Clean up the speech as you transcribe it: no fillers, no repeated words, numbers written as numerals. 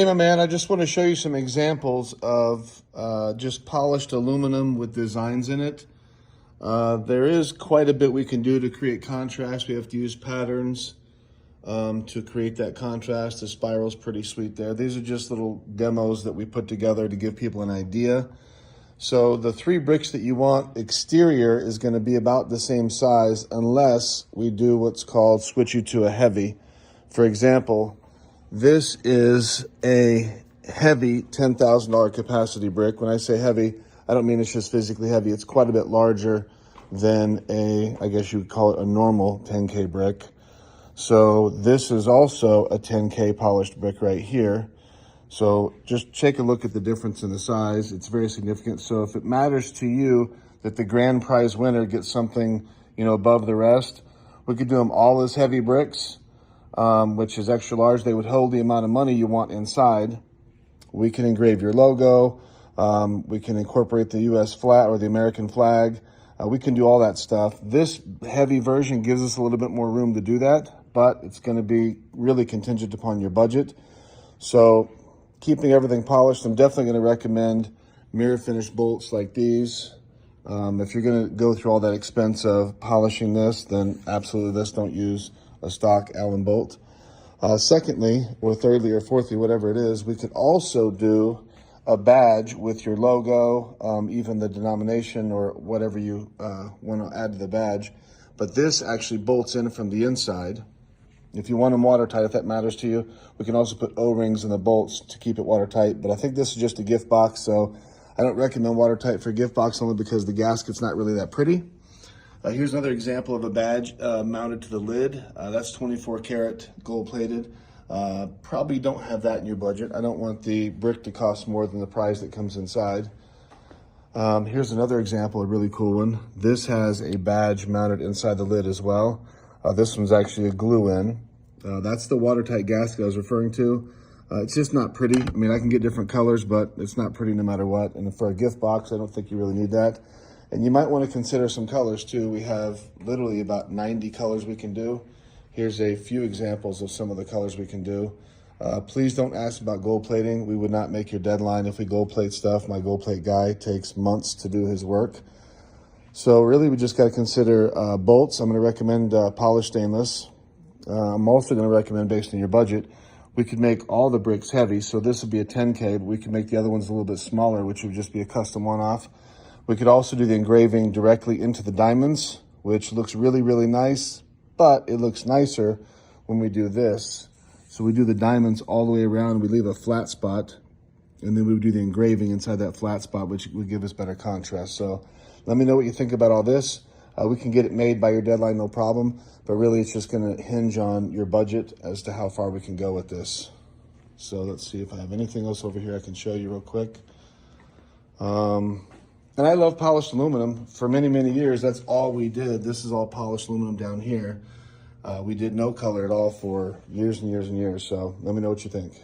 Hey, my man, I just want to show you some examples of just polished aluminum with designs in it. There is quite a bit we can do to create contrast. We have to use patterns to create that contrast. The spiral's pretty sweet there. These are just little demos that we put together to give people an idea. So the 3 bricks that you want exterior is going to be about the same size unless we do what's called switch you to a heavy. For example, this is a heavy $10,000 capacity brick. When I say heavy, I don't mean it's just physically heavy. It's quite a bit larger than I guess you would call it a normal 10K brick. So this is also a 10K polished brick right here. So just take a look at the difference in the size. It's very significant. So if it matters to you that the grand prize winner gets something, above the rest, we could do them all as heavy bricks. Which is extra large. They would hold the amount of money you want inside. We can engrave your logo. We can incorporate the US flag or the American flag. We can do all that stuff. This heavy version gives us a little bit more room to do that, but it's going to be really contingent upon your budget. So keeping everything polished, I'm definitely going to recommend mirror finish bolts like these. If you're going to go through all that expense of polishing this, then absolutely don't use a stock Allen bolt. Secondly, or thirdly, or fourthly, whatever it is, we could also do a badge with your logo, even the denomination or whatever you want to add to the badge. But this actually bolts in from the inside. If you want them watertight, if that matters to you, we can also put O-rings in the bolts to keep it watertight. But I think this is just a gift box, so I don't recommend watertight for a gift box only because the gasket's not really that pretty. Here's another example of a badge mounted to the lid. That's 24 karat gold plated. Probably don't have that in your budget. I don't want the brick to cost more than the prize that comes inside. Here's another example, a really cool one. This has a badge mounted inside the lid as well. This one's actually a glue-in. That's the watertight gasket I was referring to. It's just not pretty. I mean, I can get different colors, but it's not pretty no matter what. And for a gift box, I don't think you really need that. And you might want to consider some colors too. We have literally about 90 colors we can do. Here's a few examples of some of the colors we can do. Please don't ask about gold plating. We would not make your deadline if we gold plate stuff. My gold plate guy takes months to do his work. So really we just got to consider bolts. I'm going to recommend polished stainless. I'm also going to recommend, based on your budget, we could make all the bricks heavy. So this would be a 10K, but we could make the other ones a little bit smaller, which would just be a custom one-off. We could also do the engraving directly into the diamonds, which looks really, really nice, but it looks nicer when we do this. So we do the diamonds all the way around, we leave a flat spot, and then we would do the engraving inside that flat spot, which would give us better contrast. So let me know what you think about all this. We can get it made by your deadline, no problem, but really it's just gonna hinge on your budget as to how far we can go with this. So let's see if I have anything else over here I can show you real quick. And I love polished aluminum. For many, many years, that's all we did. This is all polished aluminum down here. We did no color at all for years and years and years. So let me know what you think.